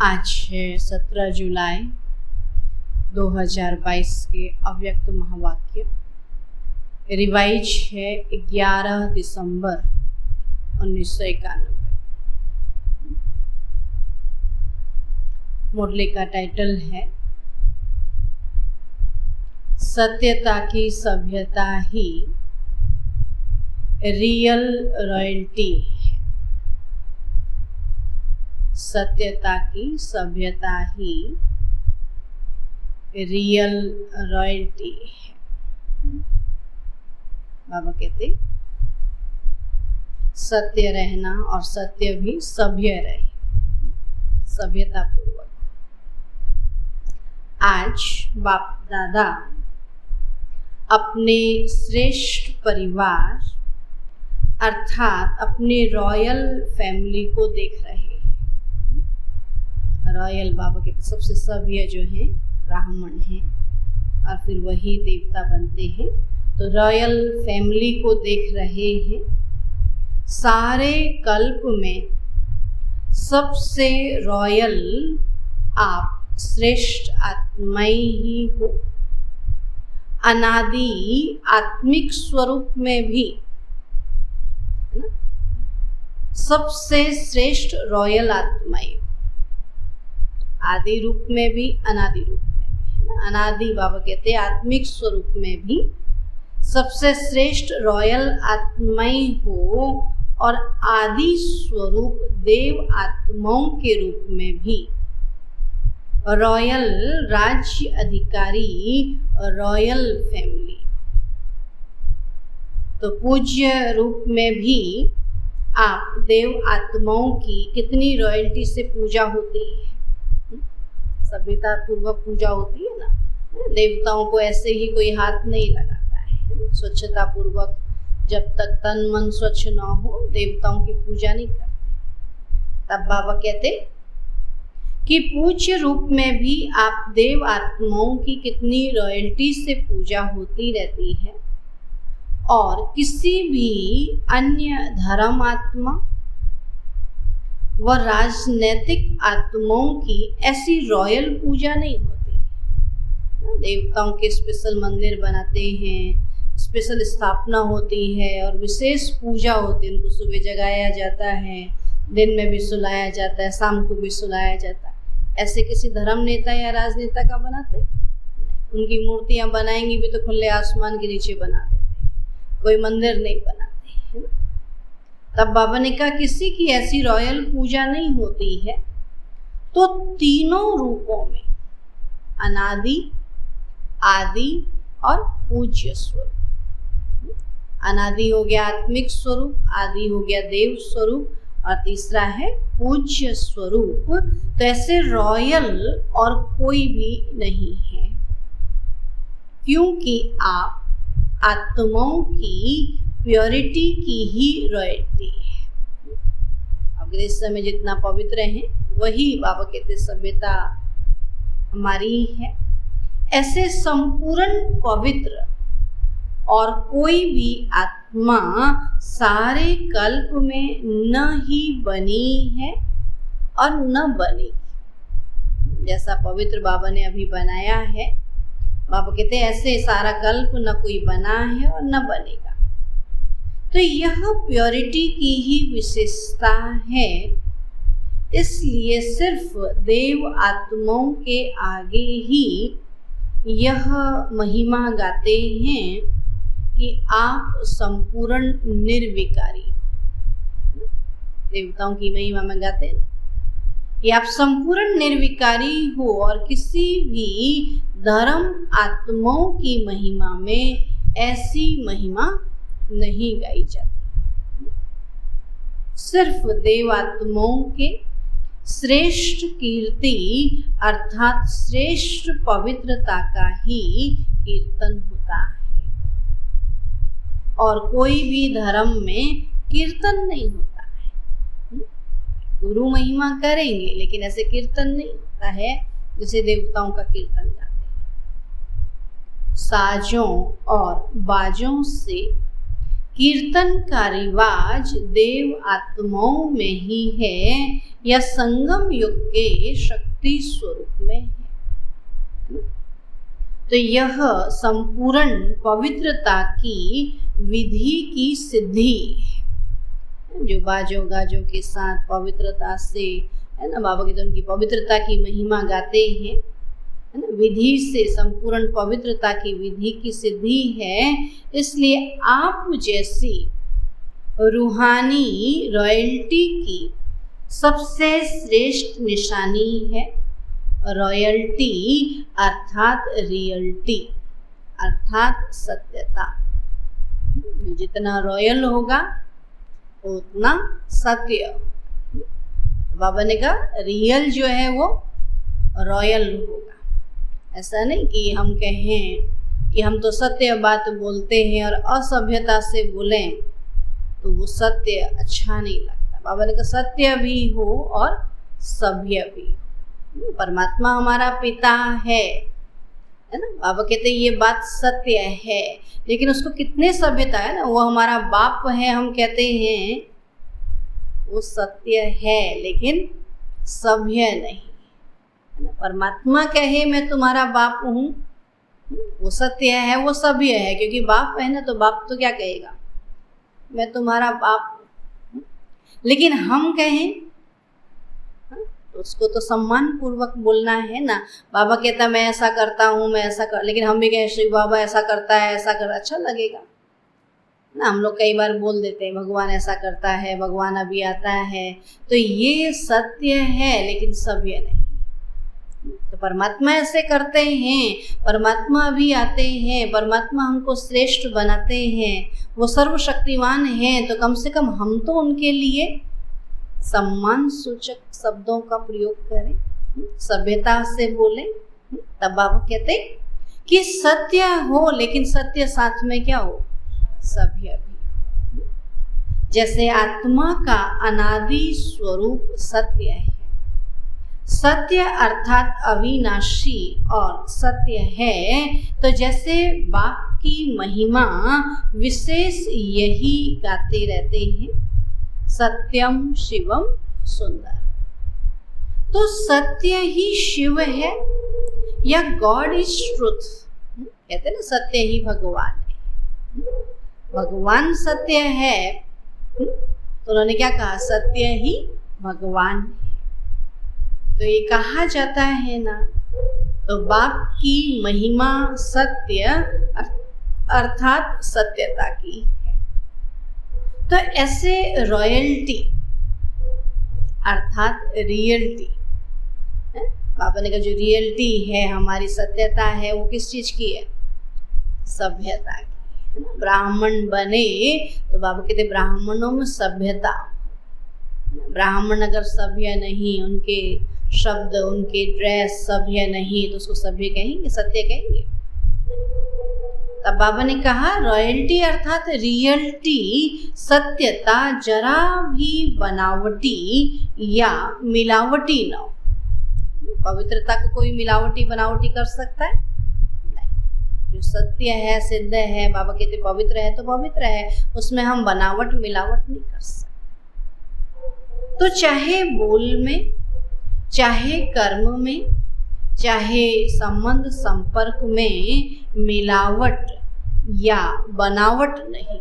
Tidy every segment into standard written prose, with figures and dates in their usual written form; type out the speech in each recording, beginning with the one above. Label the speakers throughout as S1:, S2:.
S1: आज है 17 जुलाई 2022 के अव्यक्त महावाक्य। रिवाइज है 11 दिसंबर 1991। मुरली का टाइटल है सत्यता की सभ्यता ही रियल रॉयल्टी है। सत्यता की सभ्यता ही रियल रॉयल्टी है। बाबा कहते सत्य रहना और सत्य भी सभ्य रहे, सभ्यता पूर्वक। आज बाप दादा अपने श्रेष्ठ परिवार अर्थात अपने रॉयल फैमिली को देख रहे हैं। रॉयल बाबा कहते सबसे सभ्य जो हैं ब्राह्मण हैं और फिर वही देवता बनते हैं। तो रॉयल फैमिली को देख रहे हैं। सारे कल्प में सबसे रॉयल आप श्रेष्ठ आत्माएं ही हो। अनादि आत्मिक स्वरूप में भी सबसे श्रेष्ठ रॉयल आत्माएं, आदि रूप में भी अनादि रूप में भी, है ना। अनादि बाबा कहते हैं आत्मिक स्वरूप में भी सबसे श्रेष्ठ रॉयल आत्माएं हो और आदि स्वरूप देव आत्माओं के रूप में भी रॉयल राज्य अधिकारी, रॉयल फैमिली। तो पूज्य रूप में भी आप देव आत्माओं की कितनी रॉयल्टी से पूजा होती है, सभ्यता पूर्वक पूजा होती है ना। देवताओं को ऐसे ही कोई हाथ नहीं लगाता है। स्वच्छता पूर्वक जब तक तन मन स्वच्छ ना हो देवताओं की पूजा नहीं करते। तब बाबा कहते कि पूज्य रूप में भी आप देव आत्माओं की कितनी रॉयल्टी से पूजा होती रहती है और किसी भी अन्य धर्म आत्मा व राजनैतिक आत्माओं की ऐसी रॉयल पूजा नहीं होती। देवताओं के स्पेशल मंदिर बनाते हैं, स्पेशल स्थापना होती है और विशेष पूजा होती है। उनको सुबह जगाया जाता है, दिन में भी सुलाया जाता है, शाम को भी सुलाया जाता है। ऐसे किसी धर्म नेता या राजनेता का बनाते? उनकी मूर्तियां बनाएंगी भी तो खुले आसमान के नीचे बना देते हैं, कोई मंदिर नहीं बनाते, है ना। तब बाबा ने कहा किसी की ऐसी रॉयल पूजा नहीं होती है। तो तीनों रूपों में अनादि, आदि और पूज्य स्वरूप। अनादि हो गया आत्मिक स्वरूप, आदि हो गया देव स्वरूप और तीसरा है पूज्य स्वरूप। तो ऐसे रॉयल और कोई भी नहीं है, क्योंकि आप आत्माओं की प्योरिटी की ही रॉयल्टी है। अब इस समय जितना पवित्र हैं वही बाबा कहते सभ्यता हमारी है। ऐसे संपूर्ण पवित्र और कोई भी आत्मा सारे कल्प में न ही बनी है और न बनेगी। जैसा पवित्र बाबा ने अभी बनाया है, बाबा कहते ऐसे सारा कल्प न कोई बना है और न बनेगा। तो यह प्योरिटी की ही विशेषता है। इसलिए सिर्फ देव आत्माओं के आगे ही यह महिमा गाते हैं कि आप संपूर्ण निर्विकारी। देवताओं की महिमा में गाते हैं ना कि आप संपूर्ण निर्विकारी हो और किसी भी धर्म आत्माओं की महिमा में ऐसी महिमा नहीं गाई जाती। सिर्फ देवात्माओं के श्रेष्ठ कीर्ति अर्थात श्रेष्ठ पवित्रता का ही कीर्तन होता है और कोई भी धर्म में कीर्तन नहीं होता है। गुरु महिमा करेंगे लेकिन ऐसे कीर्तन नहीं होता है जैसे देवताओं का कीर्तन गाते हैं। साजों और बाजों से कीर्तन का रिवाज देव आत्माओं में ही है, या संगम युग के शक्ति स्वरूप में है। तो यह संपूर्ण पवित्रता की विधि की सिद्धि है। जो बाजों गाजों के साथ पवित्रता से, है ना, बाबा के तो उनकी पवित्रता की महिमा गाते हैं, है ना, विधि से संपूर्ण पवित्रता की विधि की सिद्धि है। इसलिए आप जैसी रूहानी रॉयल्टी की सबसे श्रेष्ठ निशानी है रॉयल्टी अर्थात रियल्टी अर्थात सत्यता। जितना रॉयल होगा उतना सत्य। बाबा ने कहा रियल जो है वो रॉयल होगा। ऐसा नहीं कि हम कहें कि हम तो सत्य बात बोलते हैं और असभ्यता से बोलें तो वो सत्य अच्छा नहीं लगता। बाबा ने कहा सत्य भी हो और सभ्य भी हो। परमात्मा हमारा पिता है ना। बाबा कहते हैं ये बात सत्य है, लेकिन उसको कितने सभ्यता है ना। वो हमारा बाप है, हम कहते हैं वो सत्य है लेकिन सभ्य नहीं है ना। परमात्मा कहे मैं तुम्हारा बाप हूँ, वो सत्य है, वो सभ्य है, क्योंकि बाप है ना। तो बाप तो क्या कहेगा, मैं तुम्हारा बाप हूँ। लेकिन हम कहें तो उसको तो सम्मान पूर्वक बोलना है ना। बाबा कहता मैं ऐसा करता हूँ, मैं ऐसा कर, लेकिन हम भी कहें श्री बाबा ऐसा करता है, ऐसा कर, अच्छा लगेगा ना। हम लोग कई बार बोल देते हैं भगवान ऐसा करता है, भगवान अभी आता है। तो ये सत्य है लेकिन सभ्य नहीं। तो परमात्मा ऐसे करते हैं, परमात्मा भी आते हैं, परमात्मा हमको श्रेष्ठ बनाते हैं, वो सर्वशक्तिमान हैं। तो कम से कम हम तो उनके लिए सम्मान सूचक शब्दों का प्रयोग करें, सभ्यता से बोलें। तब बाबा कहते कि सत्य हो लेकिन सत्य साथ में क्या हो, सभ्य भी। जैसे आत्मा का अनादि स्वरूप सत्य है, सत्य अर्थात अविनाशी और सत्य है। तो जैसे बाप की महिमा विशेष यही गाते रहते हैं, सत्यम शिवम सुंदर। तो सत्य ही शिव है या गॉड इज ट्रुथ। कहते हैं ना सत्य ही भगवान है, भगवान सत्य है। तो उन्होंने क्या कहा, सत्य ही भगवान है। तो ये कहा जाता है ना, तो बाप की महिमा सत्य अर्थात सत्यता की है। तो ऐसे रॉयल्टी अर्थात रियल्टी, बाबा ने कहा जो रियल्टी है हमारी सत्यता है वो किस चीज की है, सभ्यता की है ना। ब्राह्मण बने तो बाबा कहते ब्राह्मणों में सभ्यता। ब्राह्मण अगर सभ्य नहीं, उनके शब्द उनके ड्रेस सभ्य नहीं, तो उसको सभ्य कहेंगे, सत्य कहेंगे। तब बाबा ने कहा रॉयल्टी अर्थात रियल्टी सत्यता जरा भी बनावटी या मिलावटी न हो। पवित्रता को कोई मिलावटी बनावटी कर सकता है नहीं। जो सत्य है, सिद्ध है, बाबा कहते पवित्र है तो पवित्र है, उसमें हम बनावट मिलावट नहीं कर सकते। तो चाहे बोल में, चाहे कर्म में, चाहे संबंध संपर्क में मिलावट या बनावट नहीं।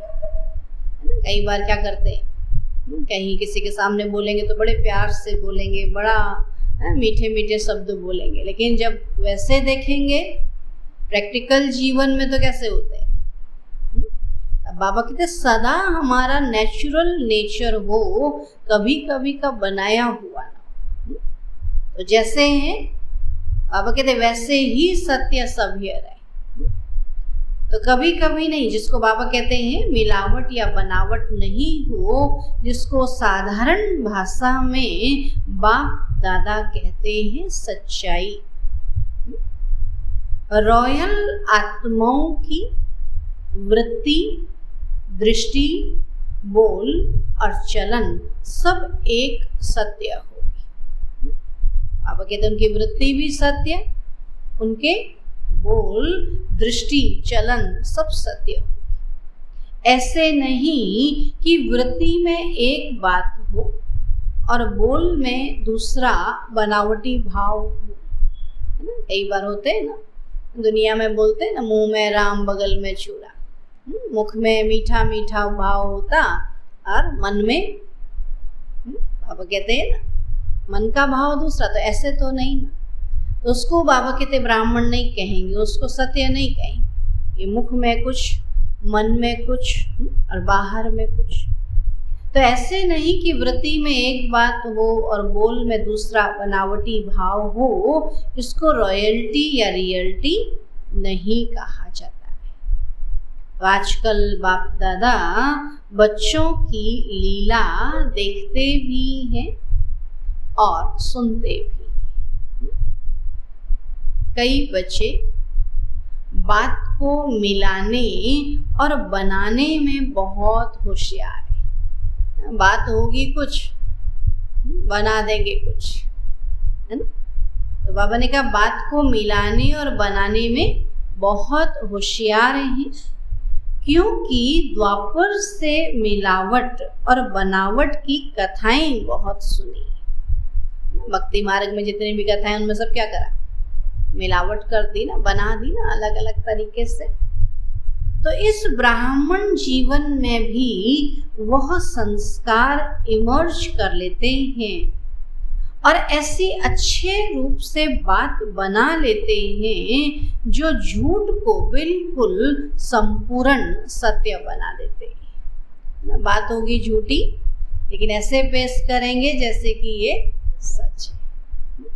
S1: कई बार क्या करते हैं, कहीं किसी के सामने बोलेंगे तो बड़े प्यार से बोलेंगे, बड़ा मीठे मीठे शब्द बोलेंगे, लेकिन जब वैसे देखेंगे प्रैक्टिकल जीवन में तो कैसे होते हैं। अब बाबा कहते सदा हमारा नेचुरल नेचर हो, कभी कभी का बनाया हुआ ना। तो जैसे हैं बाबा कहते वैसे ही सत्य सभ्य रहे। तो कभी कभी नहीं, जिसको बाबा कहते हैं मिलावट या बनावट नहीं हो, जिसको साधारण भाषा में बाप दादा कहते हैं सच्चाई। रॉयल आत्माओं की वृत्ति, दृष्टि, बोल और चलन सब एक सत्य होगी। बाबा कहते उनकी वृत्ति भी सत्य, उनके बोल, दृष्टि, चलन सब सत्य होगी। ऐसे नहीं कि वृत्ति में एक बात हो और बोल में दूसरा बनावटी भाव हो, है ना। कई बार होते हैं ना दुनिया में, बोलते हैं ना, मुंह में राम बगल में छुरा। मुख में मीठा मीठा भाव होता और मन में बाबा कहते हैं ना मन का भाव दूसरा। तो ऐसे तो नहीं ना, तो उसको बाबा कहते ब्राह्मण नहीं कहेंगे, उसको सत्य नहीं कहेंगे कि मुख में कुछ, मन में कुछ और बाहर में कुछ। तो ऐसे नहीं कि वृत्ति में एक बात हो और बोल में दूसरा बनावटी भाव हो, इसको रॉयल्टी या रियल्टी नहीं कहा जाता है। तो आजकल बाप दादा बच्चों की लीला देखते भी हैं और सुनते भी। कई बच्चे बात को मिलाने और बनाने में बहुत होशियार है। बात होगी कुछ, बना देंगे कुछ, है ना। तो बाबा ने कहा बात को मिलाने और बनाने में बहुत होशियार हैं, क्योंकि द्वापर से मिलावट और बनावट की कथाएं बहुत सुनी। भक्ति मार्ग में जितनी भी कथाएं उनमें सब क्या करा, मिलावट कर दी ना, बना दी ना अलग अलग तरीके से। तो इस ब्राह्मण जीवन में भी वह संस्कार इमर्ज कर लेते हैं और ऐसी अच्छे रूप से बात बना लेते हैं जो झूठ को बिल्कुल संपूर्ण सत्य बना देते हैं। बात होगी झूठी, लेकिन ऐसे पेश करेंगे जैसे कि ये सच है,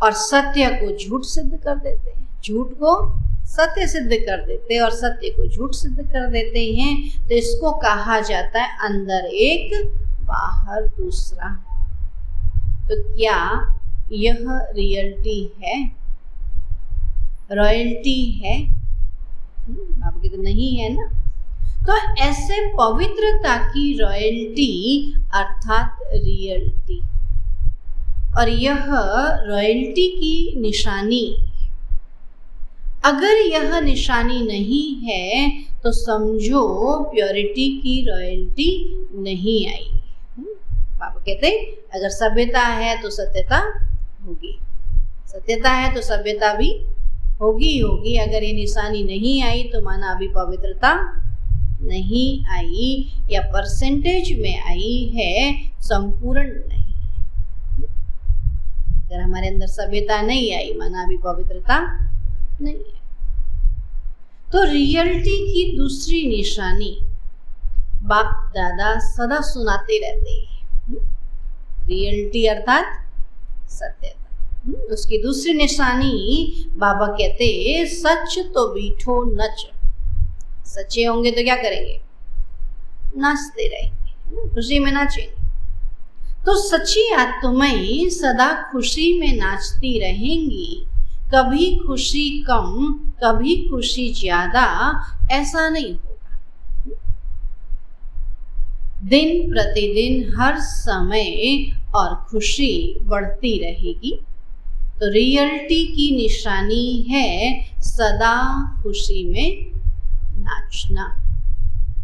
S1: और सत्य को झूठ सिद्ध कर देते हैं, झूठ को सत्य सिद्ध कर देते हैं और सत्य को झूठ सिद्ध कर देते हैं। तो इसको कहा जाता है अंदर एक बाहर दूसरा। तो क्या यह रियलिटी है, रॉयल्टी है? आपकी तो नहीं है ना। तो ऐसे पवित्रता की रॉयल्टी अर्थात रियलिटी, और यह रॉयल्टी की निशानी। अगर यह निशानी नहीं है तो समझो प्योरिटी की रॉयल्टी नहीं आई। बाबा कहते अगर सभ्यता है तो सत्यता होगी, सत्यता है तो सभ्यता भी होगी। अगर ये निशानी नहीं आई तो माना अभी पवित्रता नहीं आई, या परसेंटेज में आई है, संपूर्ण नहीं। अगर हमारे अंदर सभ्यता नहीं आई माना अभी पवित्रता नहीं है। तो रियलिटी की दूसरी निशानी बाप दादा सदा सुनाते रहते हैं। रियलिटी अर्थात सत्यता। उसकी दूसरी निशानी बाबा कहते सच तो बीठो नच। सच्चे होंगे तो क्या करेंगे, नाचते रहेंगे, खुशी में नाचेंगे। तो सच्ची आत्माएं सदा खुशी में नाचती रहेंगी, कभी खुशी कम कभी खुशी ज्यादा ऐसा नहीं होगा। दिन प्रतिदिन हर समय और खुशी बढ़ती रहेगी। तो रियलिटी की निशानी है सदा खुशी में नाचना।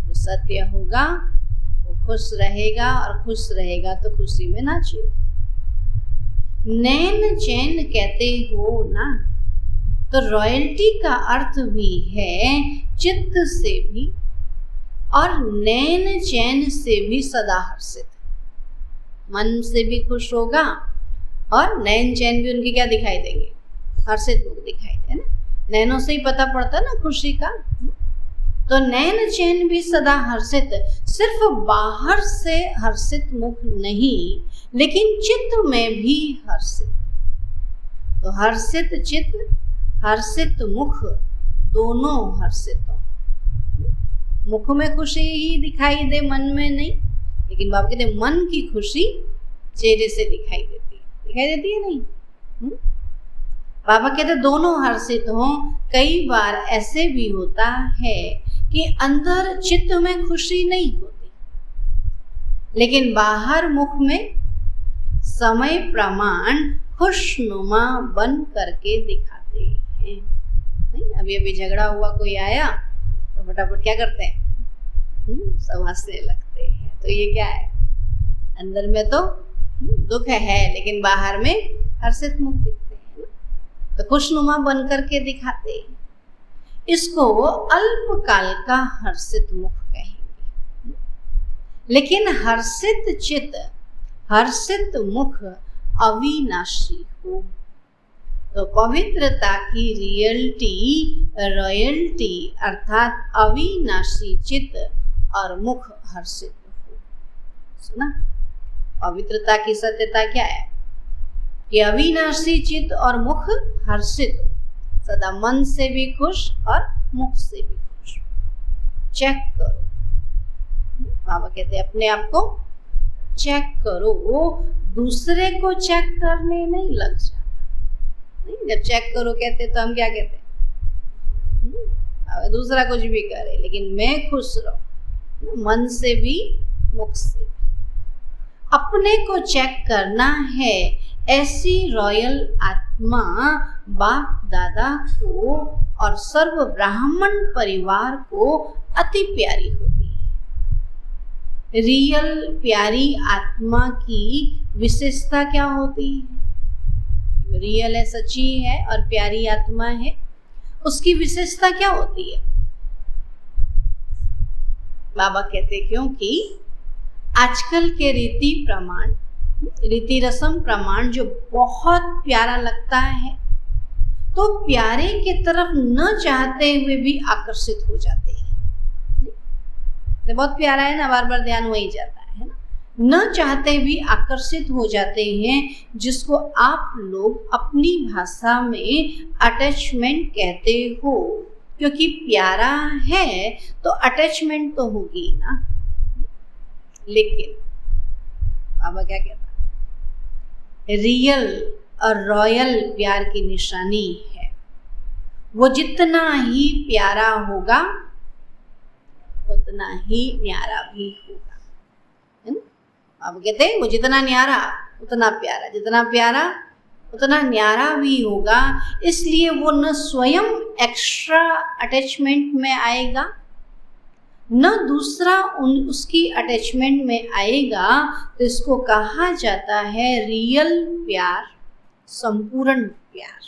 S1: जो सत्य होगा वो खुश रहेगा, और खुश रहेगा तो खुशी में नाचेगा। नैन चैन कहते हो ना, तो रॉयल्टी का अर्थ भी है चित्त से भी और नैन चैन से भी सदा हर्षित। मन से भी खुश होगा और नैन चैन भी उनके क्या दिखाई देंगे, हर्षित मुख दिखाई दे ना। नैनों से ही पता पड़ता ना खुशी का। तो नैन चैन भी सदा हर्षित, सिर्फ बाहर से हर्षित मुख नहीं, लेकिन चित्त में भी हर्षित। तो हर्षित चित्त, हर्षित मुख, दोनों हर्षित हो। मुख में खुशी ही दिखाई दे, मन में नहीं। लेकिन बाबा कहते मन की खुशी चेहरे से दिखाई देती है नहीं। बाबा कहते दोनों हर्षित हो। कई बार ऐसे भी होता है कि अंदर चित्त में खुशी नहीं होती, लेकिन बाहर मुख में समय प्रमाण खुशनुमा बन करके दिखाते हैं। नहीं, अभी अभी झगड़ा हुआ, कोई आया तो फटाफट क्या करते हैं, सब हंसने लगते हैं। तो ये क्या है, अंदर में तो दुख है लेकिन बाहर में हर्षित मुख दिखते हैं, तो खुशनुमा बन करके दिखाते हैं। इसको अल्पकाल का हर्षित मुख कहेंगे। लेकिन हर्षित चित, हर्षित मुख अविनाशी हो, तो पवित्रता की रॉयल्टी अर्थात अविनाशी चित और मुख हर्षित हो। सुना, पवित्रता की सत्यता क्या है कि अविनाशी चित और मुख हर्षित, सदा मन से भी खुश और मुख से भी खुश। चेक करो, बाबा कहते हैं अपने आप को चेक करो, दूसरे को चेक करने नहीं लग जाना। नहीं, जब चेक करो कहते तो हम क्या कहते हैं, दूसरा कुछ भी करे लेकिन मैं खुश रहूं, मन से भी मुख से भी। अपने को चेक करना है। ऐसी रॉयल आत्मा बाप दादा को और सर्व ब्राह्मण परिवार को अति प्यारी होती है। रियल प्यारी आत्मा की विशेषता क्या होती है? रियल है, सच्ची है और प्यारी आत्मा है, उसकी विशेषता क्या होती है? बाबा कहते क्योंकि आजकल के रीति रस्म प्रमाण जो बहुत प्यारा लगता है, तो प्यारे की तरफ न चाहते हुए भी आकर्षित हो जाते हैं। तो बहुत प्यारा है ना, बार बार ध्यान वही जाता है ना, न चाहते भी आकर्षित हो जाते हैं, जिसको आप लोग अपनी भाषा में अटैचमेंट कहते हो। क्योंकि प्यारा है तो अटैचमेंट तो होगी ना। लेकिन बाबा क्या कहता है, रियल और रॉयल प्यार की निशानी है, वो जितना ही प्यारा होगा उतना ही न्यारा भी होगा, है ना। अब कहते हैं वो जितना न्यारा उतना प्यारा, जितना प्यारा उतना न्यारा भी होगा। इसलिए वो न स्वयं एक्स्ट्रा अटैचमेंट में आएगा, न दूसरा उसकी अटैचमेंट में आएगा। तो इसको कहा जाता है रियल प्यार, संपूर्ण प्यार।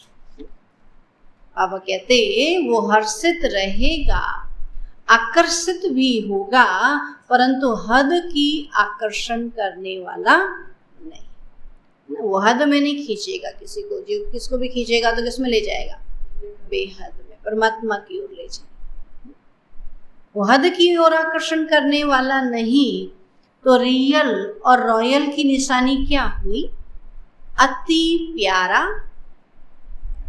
S1: बाबा कहते वो हर्षित रहेगा, आकर्षित भी होगा, परंतु हद की आकर्षण करने वाला नहीं। वो हद में नहीं खींचेगा किसी को, जो किसको भी खींचेगा तो किस में ले जाएगा? बेहद में, परमात्मा की ओर ले जाएगा। वो हद की ओर आकर्षण करने वाला नहीं। तो रियल और रॉयल की निशानी क्या हुई? अति प्यारा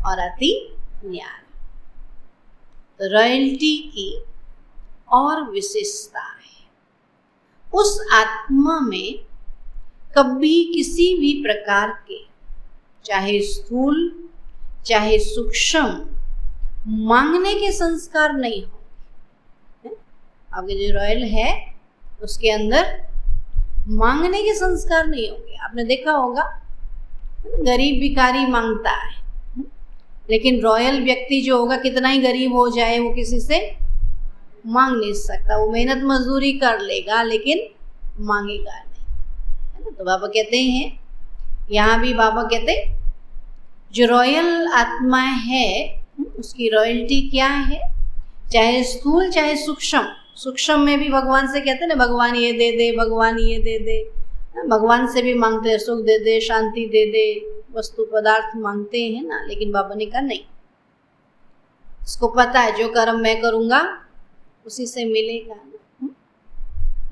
S1: और अति न्यारा। तो रॉयल्टी की और विशेषता है, उस आत्मा में कभी किसी भी प्रकार के, चाहे स्थूल चाहे सूक्ष्म, मांगने के संस्कार नहीं होंगे। आपके जो रॉयल है उसके अंदर मांगने के संस्कार नहीं होंगे। आपने देखा होगा गरीब भिखारी मांगता है, लेकिन रॉयल व्यक्ति जो होगा कितना ही गरीब हो जाए वो किसी से मांग नहीं सकता। वो मेहनत मजदूरी कर लेगा लेकिन मांगेगा नहीं, है ना। तो बाबा कहते हैं, यहाँ भी बाबा कहते जो रॉयल आत्मा है उसकी रॉयल्टी क्या है? चाहे स्थूल चाहे सूक्ष्म। सूक्ष्म में भी भगवान से कहते हैं ना, भगवान ये दे दे, भगवान ये दे दे। भगवान से भी मांगते हैं, सुख दे दे, शांति दे दे, वस्तु पदार्थ मांगते हैं ना। लेकिन बाबा ने कहा नहीं, इसको पता है जो कर्म मैं करूँगा उसी से मिलेगा।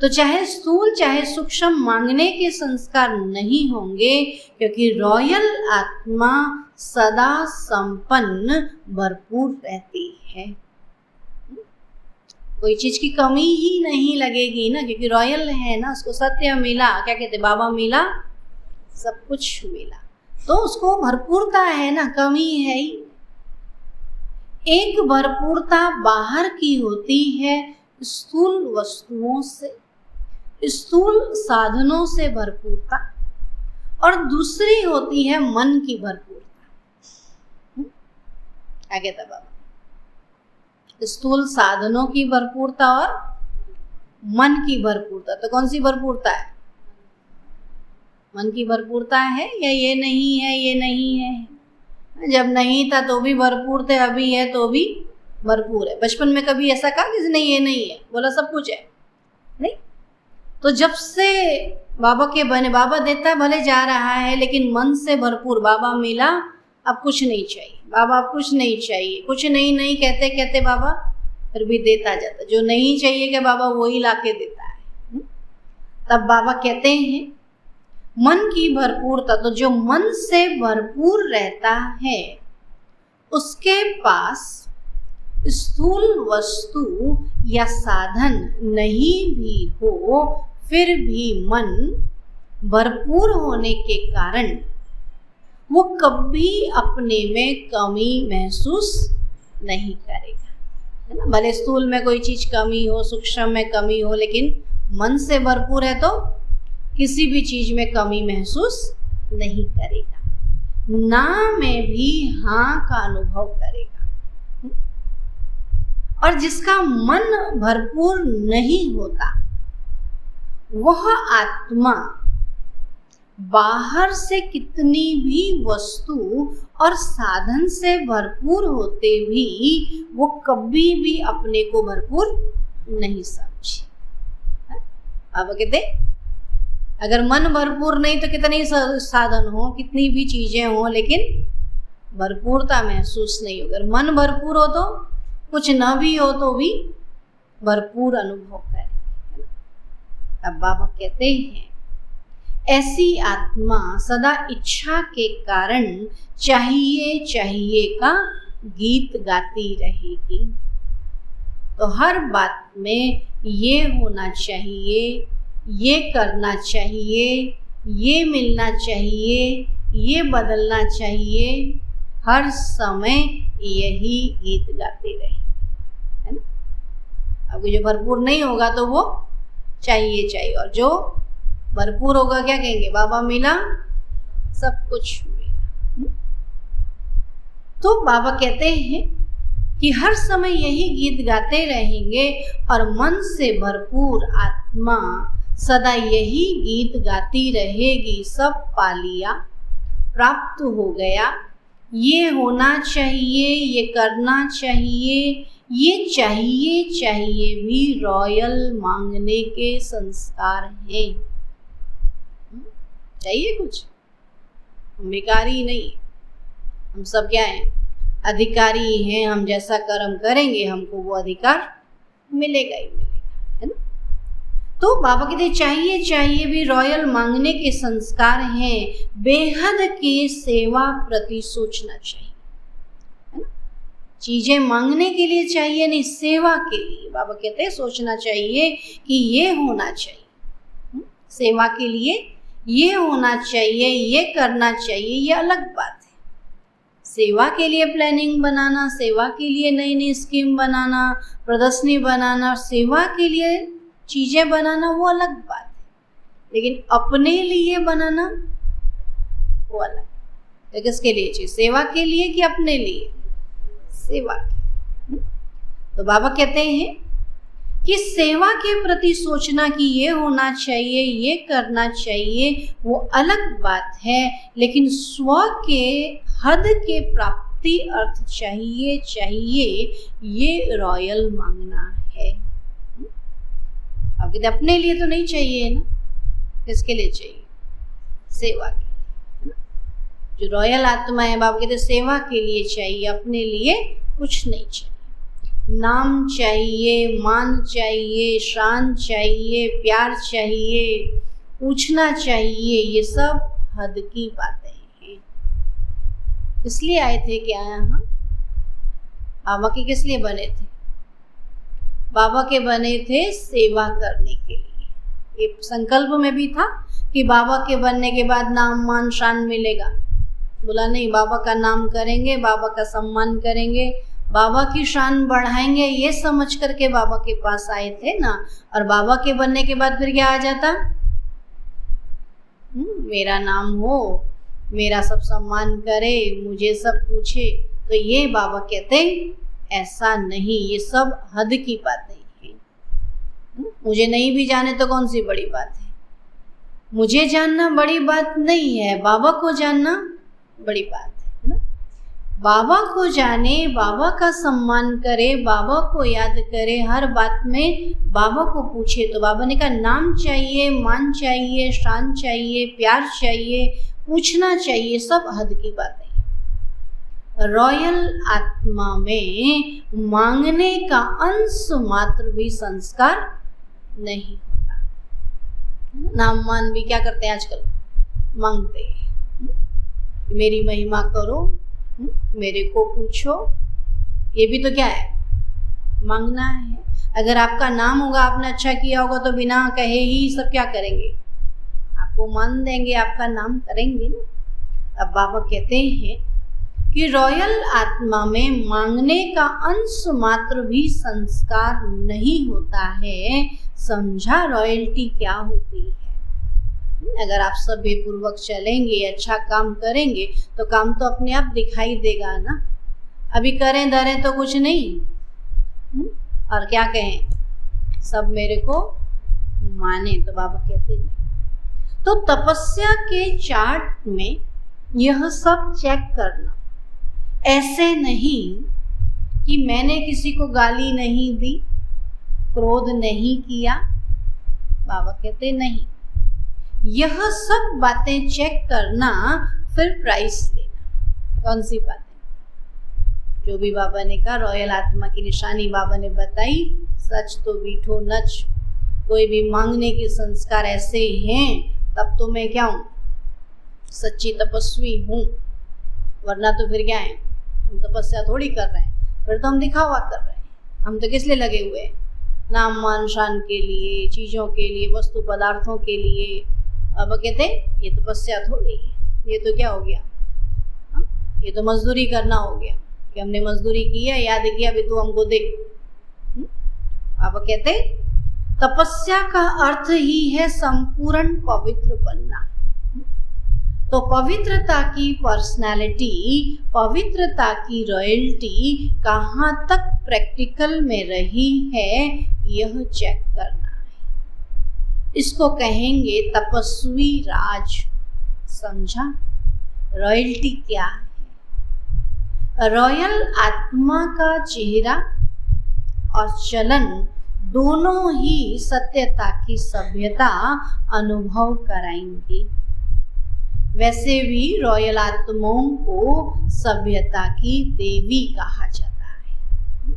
S1: तो चाहे स्थूल चाहे सूक्ष्म मांगने के संस्कार नहीं होंगे, क्योंकि रॉयल आत्मा सदा संपन्न भरपूर रहती है। कोई चीज की कमी ही नहीं लगेगी ना, क्योंकि रॉयल है ना। उसको सत्य मिला, क्या कहते बाबा, मिला सब कुछ मिला, तो उसको भरपूरता है ना, कमी है ही। एक भरपूरता बाहर की होती है, स्थूल वस्तुओं से, स्थूल साधनों से भरपूरता, और दूसरी होती है मन की भरपूरता। क्या कहता बाबा? स्थूल साधनों की भरपूरता और मन की भरपूरता। तो कौन सी भरपूरता है? मन की भरपूरता है या ये नहीं है, ये नहीं है। जब नहीं था तो भी भरपूर थे, अभी है तो भी भरपूर है। बचपन में कभी ऐसा कहा किसी ने ये नहीं है? बोला सब कुछ है? नहीं। तो जब से बाबा के बने, बाबा देता भले जा रहा है लेकिन मन से भरपूर, बाबा मिला अब कुछ नहीं चाहिए, बाबा अब कुछ नहीं चाहिए, कुछ नहीं नहीं कहते कहते बाबा फिर भी देता जाता, जो नहीं चाहिए कि बाबा वही लाके देता है। तब बाबा कहते हैं मन की भरपूरता, तो जो मन से भरपूर रहता है उसके पास स्थूल वस्तु या साधन नहीं भी हो, फिर भी मन भरपूर होने के कारण वो कभी अपने में कमी महसूस नहीं करेगा, है ना। भले स्थूल में कोई चीज कमी हो, सूक्ष्म में कमी हो, लेकिन मन से भरपूर है तो किसी भी चीज में कमी महसूस नहीं करेगा, ना में भी हाँ का अनुभव करेगा। और जिसका मन भरपूर नहीं होता वह आत्मा बाहर से कितनी भी वस्तु और साधन से भरपूर होते भी वो कभी भी अपने को भरपूर नहीं समझे। अब कहते अगर मन भरपूर नहीं तो कितने ही साधन हो, कितनी भी चीजें हो, लेकिन भरपूरता महसूस नहीं हो। अगर मन भरपूर हो तो कुछ न भी हो तो भी भरपूर अनुभव करें। अब बाबा कहते हैं ऐसी आत्मा सदा इच्छा के कारण चाहिए चाहिए का गीत गाती रहेगी। तो हर बात में ये होना चाहिए, ये करना चाहिए, ये मिलना चाहिए, ये बदलना चाहिए, हर समय यही गीत गाते रहे, है ना। अब जो भरपूर नहीं होगा तो वो चाहिए चाहिए, और जो भरपूर होगा क्या कहेंगे? बाबा मिला सब कुछ मिला। तो बाबा कहते हैं कि हर समय यही गीत गाते रहेंगे और मन से भरपूर आत्मा सदा यही गीत गाती रहेगी। सब पा लिया, प्राप्त हो गया, ये होना चाहिए, ये करना चाहिए, ये चाहिए चाहिए भी रॉयल मांगने के संस्कार हैं। चाहिए कुछ, हम भिखारी नहीं, हम सब क्या हैं? अधिकारी हैं। हम जैसा कर्म करेंगे हमको वो अधिकार मिलेगा ही मिलेगा, है ना। तो बाबा कहते चाहिए चाहिए भी रॉयल मांगने के संस्कार हैं, बेहद की सेवा प्रति सोचना चाहिए, है ना। चीजें मांगने के लिए चाहिए नहीं, सेवा के लिए बाबा कहते हैं सोचना चाहिए कि ये होना चाहिए, सेवा के लिए ये होना चाहिए, ये करना चाहिए, ये अलग बात है। सेवा के लिए प्लानिंग बनाना, सेवा के लिए नई नई स्कीम बनाना, प्रदर्शनी बनाना, सेवा के लिए चीजें बनाना वो अलग बात है, लेकिन अपने लिए बनाना वो अलग। तो किसके लिए चाहिए? सेवा के लिए कि अपने लिए? सेवा के लिए। तो बाबा कहते हैं कि सेवा के प्रति सोचना कि ये होना चाहिए, ये करना चाहिए, वो अलग बात है, लेकिन स्व के हद के प्राप्ति अर्थ चाहिए चाहिए, ये रॉयल मांगना है। अब कहते अपने लिए तो नहीं चाहिए ना, किसके लिए चाहिए? सेवा के लिए, है ना। जो रॉयल आत्मा है बाबा कहते सेवा के लिए चाहिए, अपने लिए कुछ नहीं चाहिए। नाम चाहिए, मान चाहिए, शान चाहिए, प्यार चाहिए, पूछना चाहिए, ये सब हद की बातें हैं। इसलिए आए थे क्या यहाँ? बाबा के किस लिए बने थे? बाबा के बने थे सेवा करने के लिए। ये संकल्प में भी था कि बाबा के बनने के बाद नाम मान शान मिलेगा। बोला नहीं, बाबा का नाम करेंगे, बाबा का सम्मान करेंगे, बाबा की शान बढ़ाएंगे, ये समझ करके बाबा के पास आए थे ना। और बाबा के बनने के बाद फिर क्या आ जाता? मेरा नाम हो, मेरा सब सम्मान करे, मुझे सब पूछे। तो ये बाबा कहते ऐसा नहीं, ये सब हद की बातें हैं। मुझे नहीं भी जाने तो कौन सी बड़ी बात है, मुझे जानना बड़ी बात नहीं है, बाबा को जानना बड़ी बात है ना। बाबा को जाने, बाबा का सम्मान करे, बाबा को याद करे, हर बात में बाबा को पूछे। तो बाबा ने कहा नाम चाहिए, मान चाहिए, शान चाहिए, प्यार चाहिए, पूछना चाहिए, सब हद की बात है। रॉयल आत्मा में मांगने का अंश मात्र भी संस्कार नहीं होता। नाम मान भी क्या करते हैं आजकल, मांगते हैं, मेरी महिमा करो, मेरे को पूछो, ये भी तो क्या है, मांगना है। अगर आपका नाम होगा, आपने अच्छा किया होगा, तो बिना कहे ही सब क्या करेंगे, आपको मान देंगे, आपका नाम करेंगे ना। अब बाबा कहते हैं कि रॉयल आत्मा में मांगने का अंश मात्र भी संस्कार नहीं होता है। समझा रॉयल्टी क्या होती है। अगर आप सभ्य पूर्वक चलेंगे, अच्छा काम करेंगे, तो काम तो अपने आप दिखाई देगा ना। अभी करें धरें तो कुछ नहीं, और क्या कहें, सब मेरे को माने, तो बाबा कहते नहीं। तो तपस्या के चार्ट में यह सब चेक करना, ऐसे नहीं कि मैंने किसी को गाली नहीं दी, क्रोध नहीं किया, बाबा कहते नहीं। यह सब बातें चेक करना, फिर प्राइस लेना। कौन सी बातें, जो भी बाबा ने कहा, रॉयल आत्मा की निशानी बाबा ने बताई, सच तो बीठो नच। कोई भी मांगने के संस्कार ऐसे हैं, तब तो मैं क्या हूँ, सच्ची तपस्वी हूँ। वरना तो फिर क्या है, हम तपस्या थोड़ी कर रहे हैं, फिर तो हम दिखावा कर रहे हैं। हम तो किस लिए लगे हुए हैं, नाम मान शान के लिए, चीज़ों के लिए, वस्तु पदार्थों के लिए। अब कहते ये तपस्या थोड़ी, ये तो क्या हो गया, ये तो मजदूरी करना हो गया, कि हमने मजदूरी की है, याद किया, अभी तू हमको दे। अब कहते तपस्या का अर्थ ही है संपूर्ण पवित्र बनना। तो पवित्रता की पर्सनालिटी, पवित्रता की रॉयल्टी कहाँ तक प्रैक्टिकल में रही है, यह चेक करना है। इसको कहेंगे तपस्वी राज। समझा रॉयल्टी क्या है। रॉयल आत्मा का चेहरा और चलन दोनों ही सत्यता की सभ्यता अनुभव कराएंगे। वैसे भी रॉयल आत्माओं को सभ्यता की देवी कहा जाता है।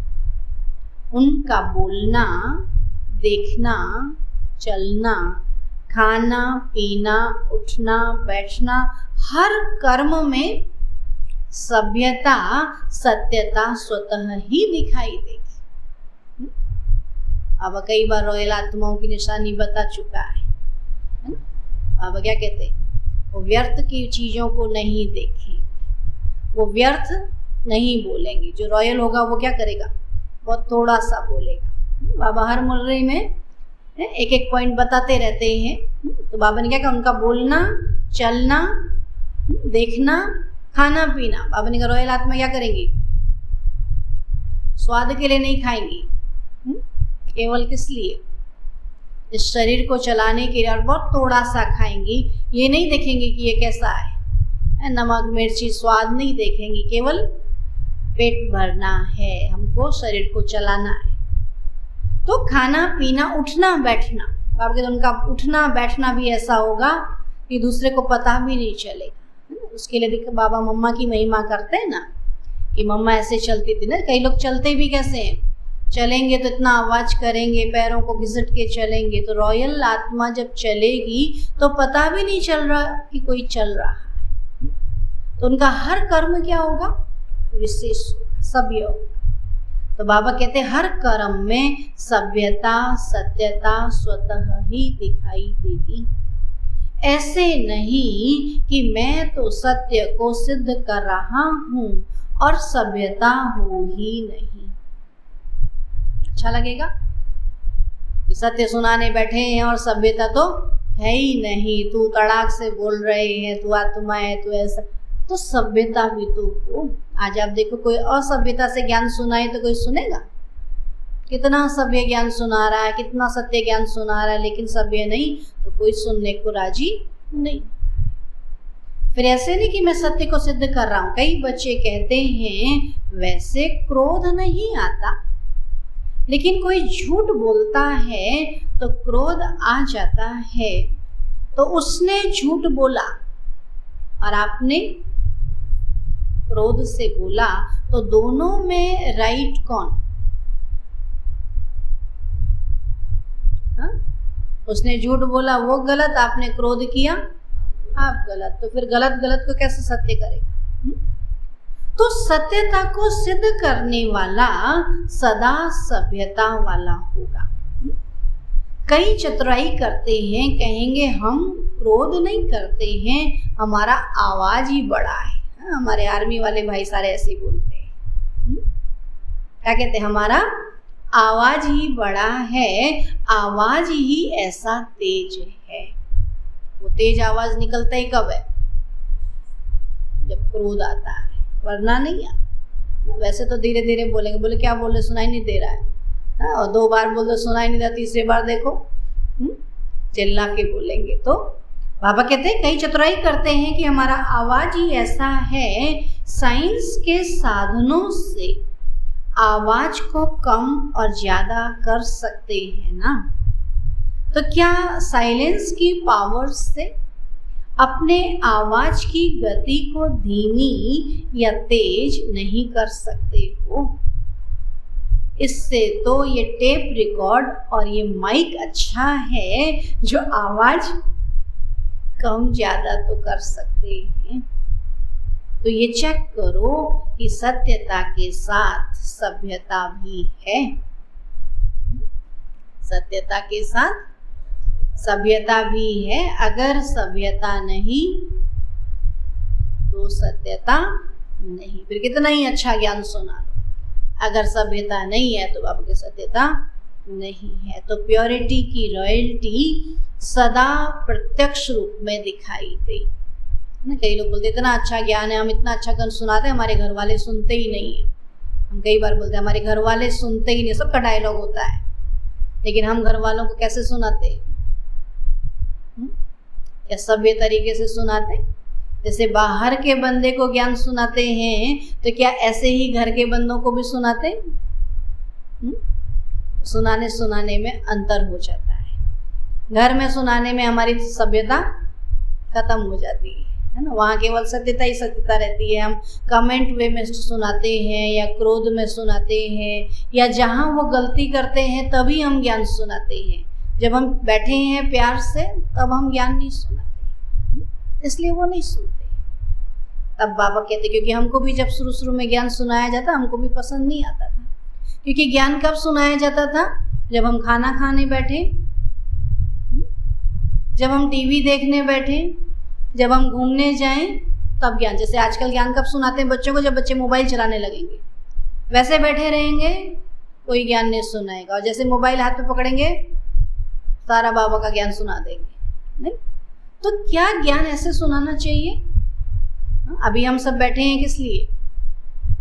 S1: उनका बोलना, देखना, चलना, खाना पीना, उठना बैठना, हर कर्म में सभ्यता, सत्यता स्वतः ही दिखाई देगी। अब कई बार रॉयल आत्माओं की निशानी बता चुका है ना। अब क्या कहते हैं, वो व्यर्थ की चीज़ों को नहीं देखेंगे, वो व्यर्थ नहीं बोलेंगे। जो रॉयल होगा वो क्या करेगा, बहुत थोड़ा सा बोलेगा। बाबा हर मुर्रे में एक एक पॉइंट बताते रहते हैं। तो बाबा ने क्या कहा, उनका बोलना, चलना, देखना, खाना पीना। बाबा ने कहा रॉयल आत्मा क्या करेंगी, स्वाद के लिए नहीं खाएंगी, केवल किस लिए, इस शरीर को चलाने के लिए, और बहुत थोड़ा सा खाएंगी। ये नहीं देखेंगे कि ये कैसा है, नमक मिर्ची स्वाद नहीं देखेंगी, केवल पेट भरना है, हमको शरीर को चलाना है। तो खाना पीना, उठना बैठना, बाबा कहते उनका उठना बैठना भी ऐसा होगा कि दूसरे को पता भी नहीं चलेगा। उसके लिए देखो बाबा मम्मा की महिमा करते हैं ना, कि मम्मा ऐसे चलती थी ना। कई लोग चलते भी कैसे हैं, चलेंगे तो इतना आवाज करेंगे, पैरों को घिसट के चलेंगे। तो रॉयल आत्मा जब चलेगी तो पता भी नहीं चल रहा कि कोई चल रहा है। तो उनका हर कर्म क्या होगा, विशेष सभ्य होगा। तो बाबा कहते हैं हर कर्म में सभ्यता, सत्यता स्वतः ही दिखाई देगी। ऐसे नहीं कि मैं तो सत्य को सिद्ध कर रहा हूँ और सभ्यता हो ही नहीं। अच्छा लगेगा, सत्य सुनाने बैठे हैं और सभ्यता तो है ही नहीं, तू तड़ाक से बोल रहे हैं, तू आत्मा है, तू ऐसा, तो सभ्यता भी तो हो। आज आप देखो कोई असभ्यता से ज्ञान सुनाए तो कोई सुनेगा, कितना सभ्य ज्ञान सुना रहा है, कितना सत्य ज्ञान सुना रहा है, लेकिन सभ्य नहीं तो कोई सुनने को राजी नहीं। फिर ऐसे नहीं कि मैं सत्य को सिद्ध कर रहा हूं। कई बच्चे कहते हैं वैसे क्रोध नहीं आता, लेकिन कोई झूठ बोलता है तो क्रोध आ जाता है। तो उसने झूठ बोला और आपने क्रोध से बोला, तो दोनों में राइट कौन? उसने झूठ बोला वो गलत, आपने क्रोध किया आप गलत। तो फिर गलत गलत को कैसे सत्य करेगा? तो सत्यता को सिद्ध करने वाला सदा सभ्यता वाला होगा। कई चतुराई करते हैं, कहेंगे हम क्रोध नहीं करते हैं, हमारा आवाज ही बड़ा है। हमारे आर्मी वाले भाई सारे ऐसे ही बोलते हैं। क्या कहते हैं? हमारा आवाज ही बड़ा है, आवाज ही ऐसा तेज है। वो तेज आवाज निकलता ही कब है? जब क्रोध आता है, वरना नहीं आता। वैसे तो धीरे धीरे बोलेंगे, बोले क्या बोले सुनाई नहीं दे रहा है, और 2 बार बोल दो सुनाई नहीं देता, तीसरे बार देखो चिल्ला के बोलेंगे। तो बाबा कहते हैं कई चतुराई करते हैं कि हमारा आवाज ही ऐसा है, साइंस के साधनों से आवाज को कम और ज्यादा कर सकते हैं ना। तो क्या साइलेंस की पावर से अपने आवाज की गति को धीमी या तेज नहीं कर सकते हो? इससे तो ये टेप रिकॉर्ड और ये माइक अच्छा है जो आवाज कम ज्यादा तो कर सकते हैं। तो ये चेक करो कि सत्यता के साथ सभ्यता भी है। सत्यता के साथ सभ्यता भी है। अगर सभ्यता नहीं तो सत्यता नहीं। फिर कितना ही अच्छा ज्ञान सुना लो, अगर सभ्यता नहीं है तो बाबा की सत्यता नहीं है। तो प्योरिटी की रॉयल्टी सदा प्रत्यक्ष रूप में दिखाई दे ना। कई लोग बोलते इतना अच्छा ज्ञान है, हम इतना अच्छा ज्ञान सुनाते हैं, हमारे घर वाले सुनते ही नहीं है। हम कई बार बोलते हैं हमारे घर वाले सुनते ही नहीं, सबका डायलॉग होता है, लेकिन हम घर वालों को कैसे सुनाते हैं? या सभ्य तरीके से सुनाते? जैसे बाहर के बंदे को ज्ञान सुनाते हैं, तो क्या ऐसे ही घर के बंदों को भी सुनाते? सुनाने सुनाने में अंतर हो जाता है। घर में सुनाने में हमारी सभ्यता खत्म हो जाती है ना। वहाँ केवल सत्यता ही सत्यता रहती है। हम कमेंट वे में सुनाते हैं, या क्रोध में सुनाते हैं, या जहाँ वो गलती करते हैं तभी हम ज्ञान सुनाते हैं। जब हम बैठे हैं प्यार से तब हम ज्ञान नहीं सुनाते, इसलिए वो नहीं सुनते। तब बाबा कहते क्योंकि हमको भी जब शुरू शुरू में ज्ञान सुनाया जाता हमको भी पसंद नहीं आता था। क्योंकि ज्ञान कब सुनाया जाता था? जब हम खाना खाने बैठे, जब हम टीवी देखने बैठे, जब हम घूमने जाएं, तब ज्ञान। जैसे आजकल ज्ञान कब सुनाते हैं बच्चों को? जब बच्चे मोबाइल चलाने लगेंगे। वैसे बैठे रहेंगे कोई ज्ञान नहीं सुनाएगा, और जैसे मोबाइल हाथ में पकड़ेंगे सारा बाबा का ज्ञान सुना देंगे। नहीं तो क्या ज्ञान ऐसे सुनाना चाहिए? अभी हम सब बैठे हैं किस लिए?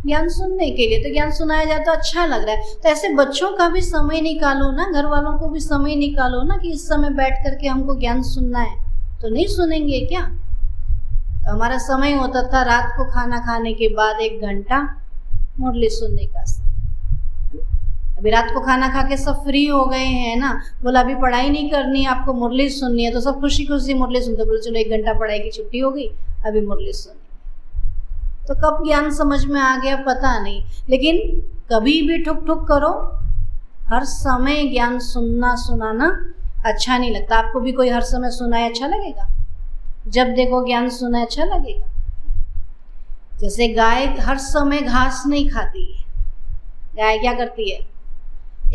S1: ज्ञान सुनने के लिए। तो ज्ञान सुनाया जाए तो अच्छा लग रहा है। तो ऐसे बच्चों का भी समय निकालो ना, घर वालों को भी समय निकालो ना कि इस समय बैठ करके हमको ज्ञान सुनना है। तो नहीं सुनेंगे क्या? तो हमारा समय होता था रात को खाना खाने के बाद 1 घंटा मुरली सुनने का समय। अभी रात को खाना खा के सब फ्री हो गए हैं ना, बोला अभी पढ़ाई नहीं करनी है, आपको मुरली सुननी है, तो सब खुशी खुशी मुरली सुनते। बोले चलो 1 घंटा पढ़ाई की छुट्टी हो गई, अभी मुरली सुनी। तो कब ज्ञान समझ में आ गया पता नहीं, लेकिन कभी भी ठुक ठुक करो, हर समय ज्ञान सुनाना अच्छा नहीं लगता। आपको भी कोई हर समय सुनाए अच्छा लगेगा? जब देखो ज्ञान सुनाए अच्छा लगेगा? जैसे गाय हर समय घास नहीं खाती है। गाय क्या करती है?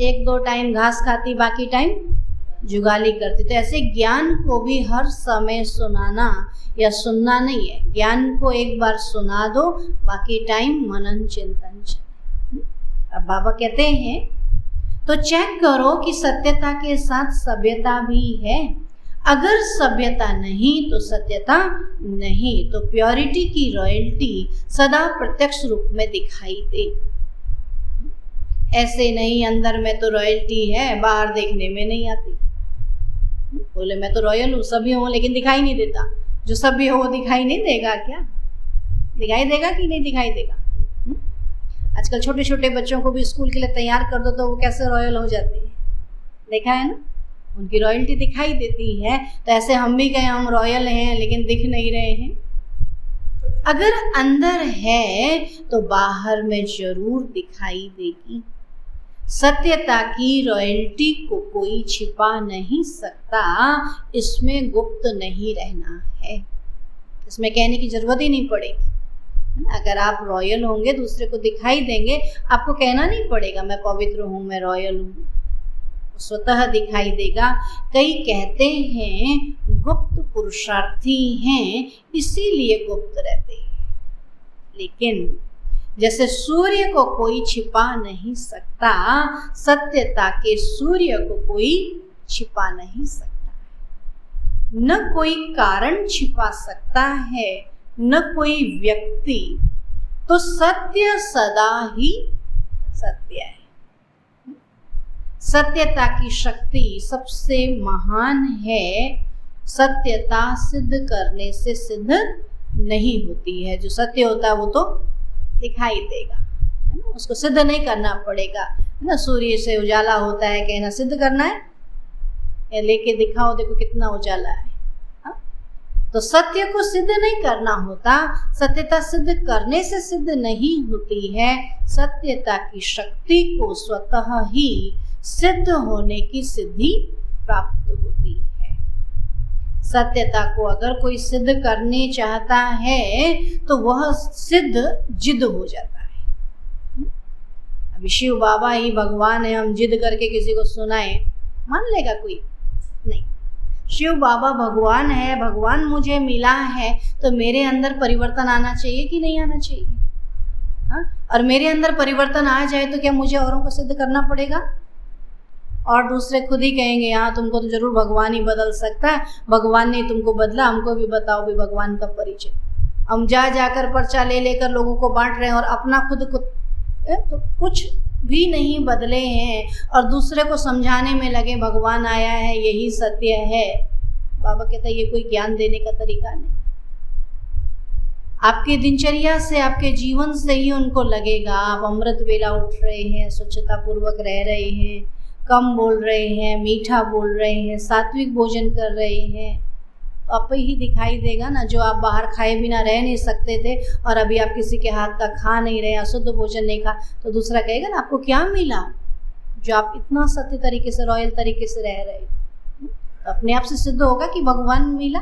S1: 1-2 टाइम घास खाती, बाकी टाइम जुगाली करती। तो ऐसे ज्ञान को भी हर समय सुनाना या सुनना नहीं है। ज्ञान को एक बार सुना दो, बाकी टाइम मनन चिंतन चले। अब बाबा कहते हैं तो चेक करो कि सत्यता के साथ सभ्यता भी है। अगर सभ्यता नहीं तो सत्यता नहीं। तो प्योरिटी की रॉयल्टी सदा प्रत्यक्ष रूप में दिखाई दे। ऐसे नहीं, अंदर में तो रॉयल्टी है, बाहर देखने में नहीं आती। बोले मैं तो रॉयल हूँ, सभी हूँ, लेकिन दिखाई नहीं देता। जो सभी हो वो दिखाई नहीं देगा क्या? दिखाई देगा कि नहीं दिखाई देगा? आजकल छोटे छोटे बच्चों को भी स्कूल के लिए तैयार कर दो तो वो कैसे रॉयल हो जाते हैं, देखा है ना? उनकी रॉयल्टी दिखाई देती है। तो ऐसे हम भी कहें हम रॉयल हैं लेकिन दिख नहीं रहे हैं। अगर अंदर है तो बाहर में जरूर दिखाई देगी। सत्यता की रॉयल्टी को कोई छिपा नहीं सकता, इसमें गुप्त नहीं रहना है। इसमें कहने की जरूरत ही नहीं पड़ेगी। अगर आप रॉयल होंगे दूसरे को दिखाई देंगे, आपको कहना नहीं पड़ेगा मैं पवित्र हूँ, मैं रॉयल हूँ, स्वतः दिखाई देगा। कई कहते हैं गुप्त पुरुषार्थी हैं इसीलिए गुप्त रहते हैं, लेकिन जैसे सूर्य को कोई छिपा नहीं सकता, सत्यता के सूर्य को कोई छिपा नहीं सकता। न कोई कारण छिपा सकता है, न कोई व्यक्ति, तो सत्य सदा ही सत्य है। सत्यता की शक्ति सबसे महान है। सत्यता सिद्ध करने से सिद्ध नहीं होती है। जो सत्य होता है वो तो दिखाई देगा, है ना? उसको सिद्ध नहीं करना पड़ेगा, है ना? सूर्य से उजाला होता है, कहना सिद्ध करना है, या लेके दिखाओ देखो कितना उजाला है। तो सत्य को सिद्ध नहीं करना होता, सत्यता सिद्ध करने से सिद्ध नहीं होती है। सत्यता की शक्ति को स्वतः ही सिद्ध होने की सिद्धि प्राप्त होती है। सत्यता को अगर कोई सिद्ध करने चाहता है तो वह सिद्ध जिद हो जाता है। अभी शिव बाबा ही भगवान है, हम जिद करके किसी को सुनाए, मान लेगा कोई? नहीं। शिव बाबा भगवान है, भगवान मुझे मिला है, तो मेरे अंदर परिवर्तन आना चाहिए कि नहीं आना चाहिए? हाँ? और मेरे अंदर परिवर्तन आ जाए तो क्या मुझे औरों को सिद्ध करना पड़ेगा? और दूसरे खुद ही कहेंगे हाँ तुमको तो जरूर भगवान ही बदल सकता है, भगवान ने तुमको बदला, हमको भी बताओ भी भगवान का परिचय। हम जा जाकर पर्चा ले लेकर लोगों को बांट रहे हैं और अपना खुद तो कुछ भी नहीं बदले हैं, और दूसरे को समझाने में लगे भगवान आया है, यही सत्य है। बाबा कहता है ये कोई ज्ञान देने का तरीका नहीं। आपके दिनचर्या से, आपके जीवन से ही उनको लगेगा आप अमृत वेला उठ रहे हैं, स्वच्छता पूर्वक रह रहे हैं, कम बोल रहे हैं, मीठा बोल रहे हैं, सात्विक भोजन कर रहे हैं, तो आप ही दिखाई देगा ना। जो आप बाहर खाए बिना रह नहीं सकते थे और अभी आप किसी के हाथ का खा नहीं रहे, अशुद्ध भोजन नहीं खा, तो दूसरा कहेगा ना आपको क्या मिला जो आप इतना सत्य तरीके से, रॉयल तरीके से रह रहे। तो अपने आप से सिद्ध होगा कि भगवान मिला।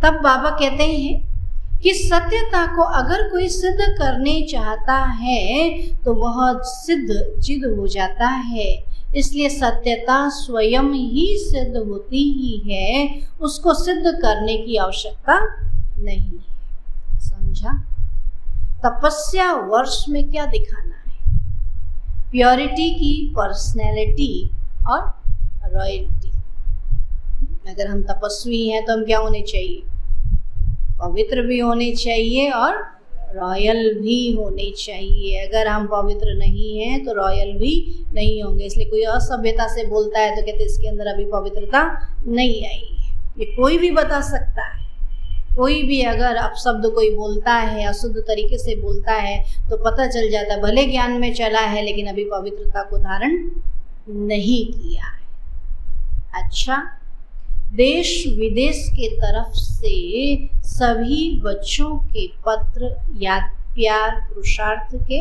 S1: तब बाबा कहते हैं कि सत्यता को अगर कोई सिद्ध करने चाहता है तो वह सिद्ध जिद हो जाता है। इसलिए सत्यता स्वयं ही सिद्ध होती ही है, उसको सिद्ध करने की आवश्यकता नहीं है। समझा? तपस्या वर्ष में क्या दिखाना है? प्योरिटी की पर्सनैलिटी और रॉयल्टी। अगर हम तपस्वी हैं तो हम क्या होने चाहिए? पवित्र भी होने चाहिए और रॉयल भी होने चाहिए। अगर हम पवित्र नहीं हैं तो रॉयल भी नहीं होंगे। इसलिए कोई असभ्यता से बोलता है तो कहते इसके अंदर अभी पवित्रता नहीं आई है। ये कोई भी बता सकता है। कोई भी अगर अपशब्द कोई बोलता है, अशुद्ध तरीके से बोलता है, तो पता चल जाता है भले ज्ञान में चला है लेकिन अभी पवित्रता को धारण नहीं किया है। अच्छा, देश विदेश के तरफ से सभी बच्चों के पत्र, याद, प्यार, पुरुषार्थ के,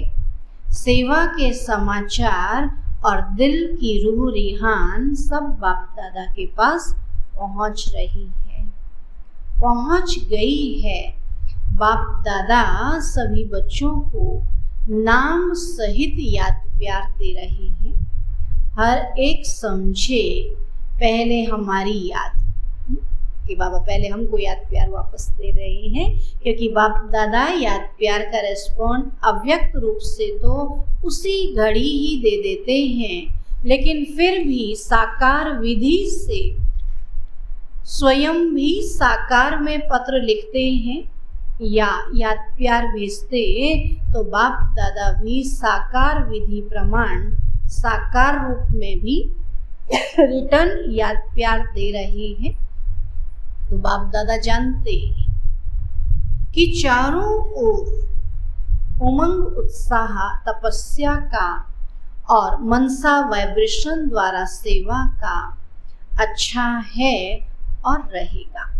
S1: सेवा के समाचार और दिल की रूह रिहान सब बाप दादा के पास पहुंच रही है, पहुंच गई है। बाप दादा सभी बच्चों को नाम सहित याद प्यार दे रहे हैं। हर एक समझे पहले हमारी याद, कि बाबा पहले हमको याद प्यार वापस दे रहे हैं, क्योंकि बाप दादा याद प्यार का रेस्पॉन्ड अव्यक्त रूप से तो उसी घड़ी ही दे देते हैं, लेकिन फिर भी साकार विधि से स्वयं भी साकार में पत्र लिखते हैं या याद प्यार भेजते तो बाप दादा भी साकार विधि प्रमाण साकार रूप में भी रिटर्न याद प्यार दे रहे हैं। तो बाप दादा जानते कि चारों ओर उमंग उत्साह तपस्या का और मनसा वाइब्रेशन द्वारा सेवा का अच्छा है और रहेगा।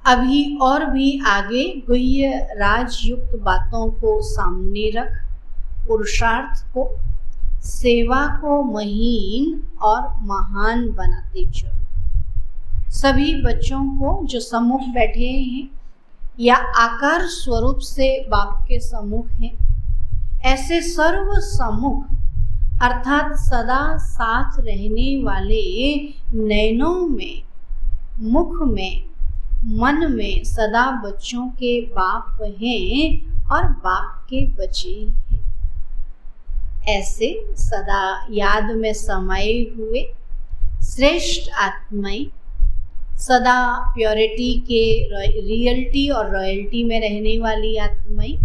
S1: अभी और भी आगे गुह्य राजयुक्त बातों को सामने रख पुरुषार्थ को सेवा को महीन और महान बनाते चलो। सभी बच्चों को जो सम्मुख बैठे हैं या आकार स्वरूप से बाप के सम्मुख हैं, ऐसे सर्व सम्मुख अर्थात सदा साथ रहने वाले नयनों में, मुख में, मन में सदा बच्चों के बाप हैं और बाप के बच्चे हैं। ऐसे सदा याद में समाये हुए श्रेष्ठ आत्माएं, सदा प्योरिटी के रियलिटी और रॉयल्टी में रहने वाली आत्माएं,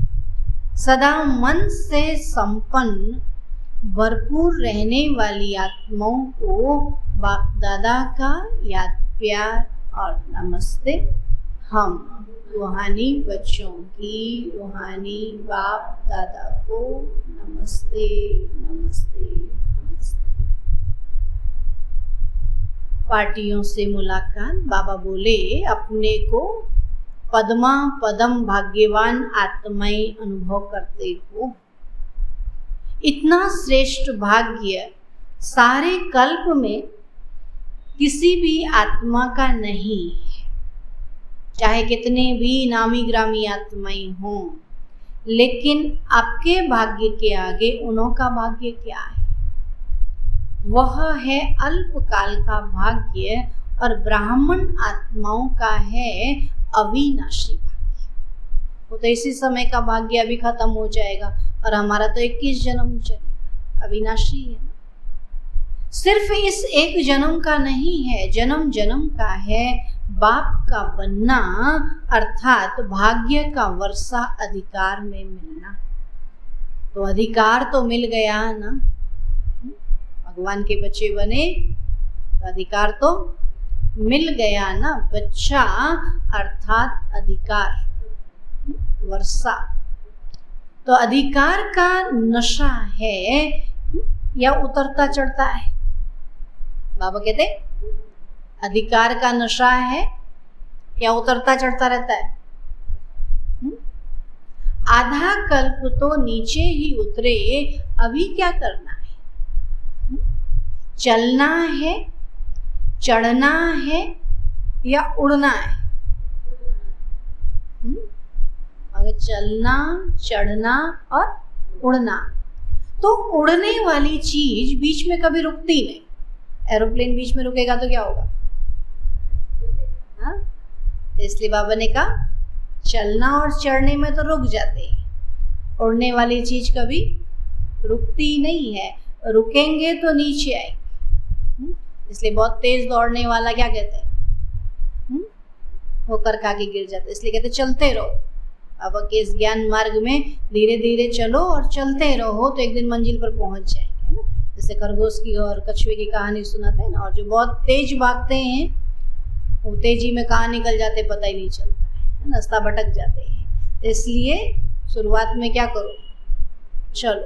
S1: सदा मन से संपन्न भरपूर रहने वाली आत्माओं को बाप दादा का याद प्यार और नमस्ते। हम रूहानी बच्चों की रूहानी बाप दादा को नमस्ते नमस्ते नमस्ते। पार्टियों से मुलाकात। बाबा बोले अपने को पद्मा पदम भाग्यवान आत्माएं अनुभव करते हो। इतना श्रेष्ठ भाग्य सारे कल्प में किसी भी आत्मा का नहीं है, चाहे कितने भी नामी ग्रामी आत्माएं हों, लेकिन आपके भाग्य के आगे उन्हों का भाग्य क्या है? वह है अल्पकाल का भाग्य और ब्राह्मण आत्माओं का है अविनाशी भाग्य। वो तो इसी समय का भाग्य अभी खत्म हो जाएगा और हमारा तो 21 जन्म चलेगा, अविनाशी है ना। सिर्फ इस एक जन्म का नहीं है, जन्म जन्म का है बाप का बनना, अर्थात भाग्य का वर्षा अधिकार में मिलना। तो अधिकार तो मिल गया ना, भगवान के बच्चे बने तो अधिकार तो मिल गया ना। बच्चा अर्थात अधिकार, वर्षा। तो अधिकार का नशा है या उतरता चढ़ता है? बाबा कहते अधिकार का नशा है या उतरता चढ़ता रहता है? आधा कल्प तो नीचे ही उतरे, अभी क्या करना है? चलना है, चढ़ना है या उड़ना है? अगर चलना, चढ़ना और उड़ना, तो उड़ने वाली चीज बीच में कभी रुकती नहीं। एरोप्लेन बीच में रुकेगा तो क्या होगा? हाँ, इसलिए बाबा ने कहा चलना और चढ़ने में तो रुक जाते हैं, उड़ने वाली चीज कभी रुकती नहीं है। रुकेंगे तो नीचे आएंगे। इसलिए बहुत तेज दौड़ने वाला क्या कहते हैं? ठोकर खा के गिर जाते, इसलिए कहते चलते रहो। अब के इस ज्ञान मार्ग में धीरे धीरे चलो और चलते रहो तो एक दिन मंजिल पर पहुंच जाएंगे, है ना। जैसे खरगोश की और कछुए की कहानी सुनाते हैं ना, और जो बहुत तेज भागते हैं वो तेजी में कहाँ निकल जाते पता ही नहीं चलता है, रास्ता भटक जाते हैं। तो इसलिए शुरुआत में क्या करो, चलो,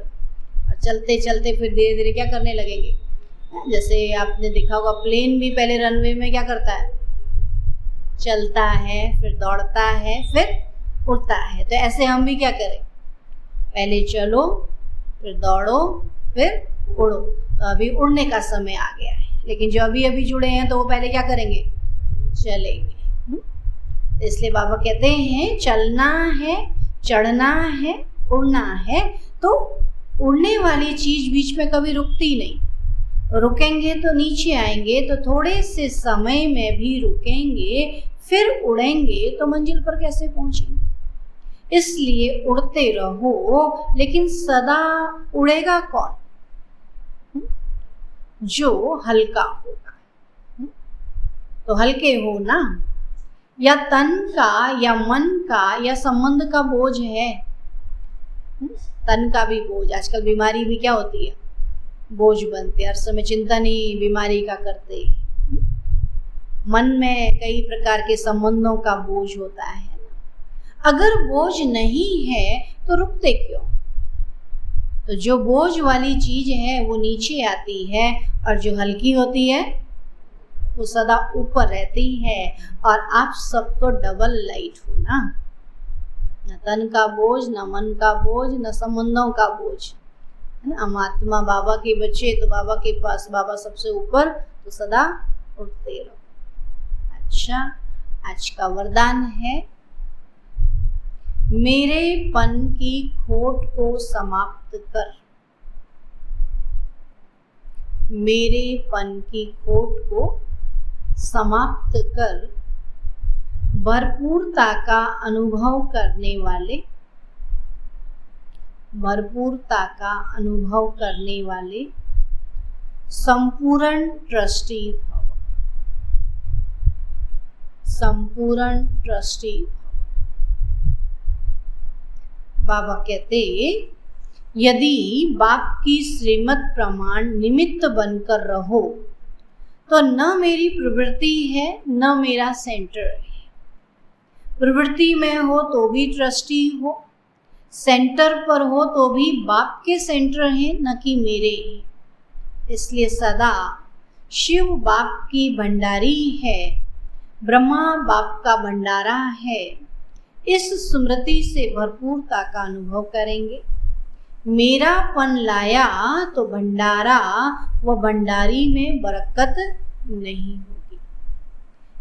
S1: और चलते चलते फिर धीरे धीरे क्या करने लगेंगे। जैसे आपने देखा होगा प्लेन भी पहले रनवे में क्या करता है, चलता है, फिर दौड़ता है, फिर उड़ता है। तो ऐसे हम भी क्या करें, पहले चलो, फिर दौड़ो, फिर उड़ो। तो अभी उड़ने का समय आ गया है, लेकिन जो अभी अभी जुड़े हैं तो वो पहले क्या करेंगे, चलेंगे। इसलिए बाबा कहते हैं चलना है, चढ़ना है, उड़ना है। तो उड़ने वाली चीज बीच में कभी रुकती नहीं। रुकेंगे तो नीचे आएंगे, तो थोड़े से समय में भी रुकेंगे, फिर उड़ेंगे तो मंजिल पर कैसे पहुंचेंगे। इसलिए उड़ते रहो, लेकिन सदा उड़ेगा कौन? जो हल्का होगा। तो हल्के हो ना, या तन का या मन का या संबंध का बोझ है? तन का भी बोझ, आजकल बीमारी भी क्या होती है, बोझ बनते, हर समय चिंतन ही बीमारी का करते। मन में कई प्रकार के संबंधों का बोझ होता है। अगर बोझ नहीं है तो रुकते क्यों? तो जो बोझ वाली चीज है वो नीचे आती है और जो हल्की होती है वो सदा ऊपर रहती है। और आप सब तो डबल लाइट हो ना, न तन का बोझ, न मन का बोझ, न संबंधों का बोझ, है ना। हम आत्मा बाबा के बच्चे, तो बाबा के पास, बाबा सबसे ऊपर, तो सदा उठते रहो। अच्छा, आज का वरदान है, मेरेपन की खोट को समाप्त कर। मेरेपन की खोट को समाप्त कर भरपूरता का अनुभव करने वाले, भरपूरता का अनुभव करने वाले संपूर्ण ट्रस्टी भव। संपूर्ण ट्रस्टी भव। बाबा कहते, यदि बाप की श्रीमत प्रमाण निमित्त बनकर रहो तो न मेरी प्रवृत्ति है न मेरा सेंटर है। प्रवृत्ति में हो तो भी ट्रस्टी हो, सेंटर पर हो तो भी बाप के सेंटर हैं, न कि मेरे। इसलिए सदा शिव बाप की भंडारी है, ब्रह्मा बाप का भंडारा है। इस स्मृति से भरपूरता का अनुभव करेंगे। मेरापन लाया तो भंडारा व भंडारी में बरकत नहीं होगी।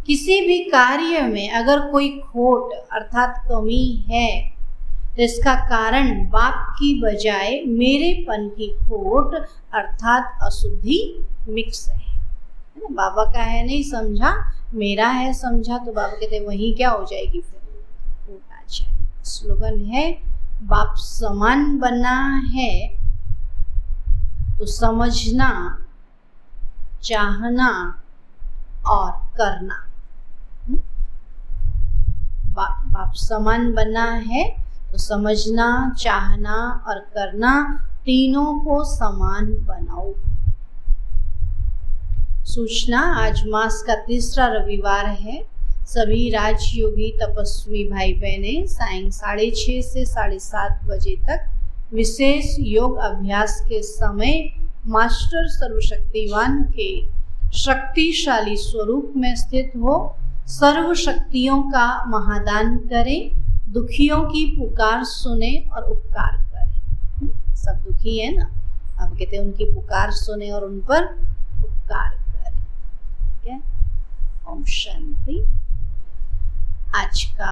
S1: किसी भी कार्य में अगर कोई खोट अर्थात कमी है तो इसका कारण बाप की बजाय मेरेपन की खोट अर्थात अशुद्धि मिक्स है। बाबा का है नहीं समझा, मेरा है समझा, तो बाबा कहते वही क्या हो जाएगी, फिर खोट आ जाएगी। स्लोगन है, बाप समान बनना है तो समझना, चाहना और करना। बाप समान बनना है तो समझना, चाहना और करना, तीनों को समान बनाओ। सूचना, आज मास का तीसरा रविवार है। सभी राजयोगी तपस्वी भाई बहनें सायं 6:30 से 7:30 बजे तक विशेष योग अभ्यास के समय मास्टर सर्वशक्तिवान के शक्तिशाली स्वरूप में स्थित हो सर्व शक्तियों का महादान करें, दुखियों की पुकार सुने और उपकार करें। सब दुखी है ना, अब कहते हैं उनकी पुकार सुने और उन पर उपकार करें। ठीक है, ओम शांति। आज का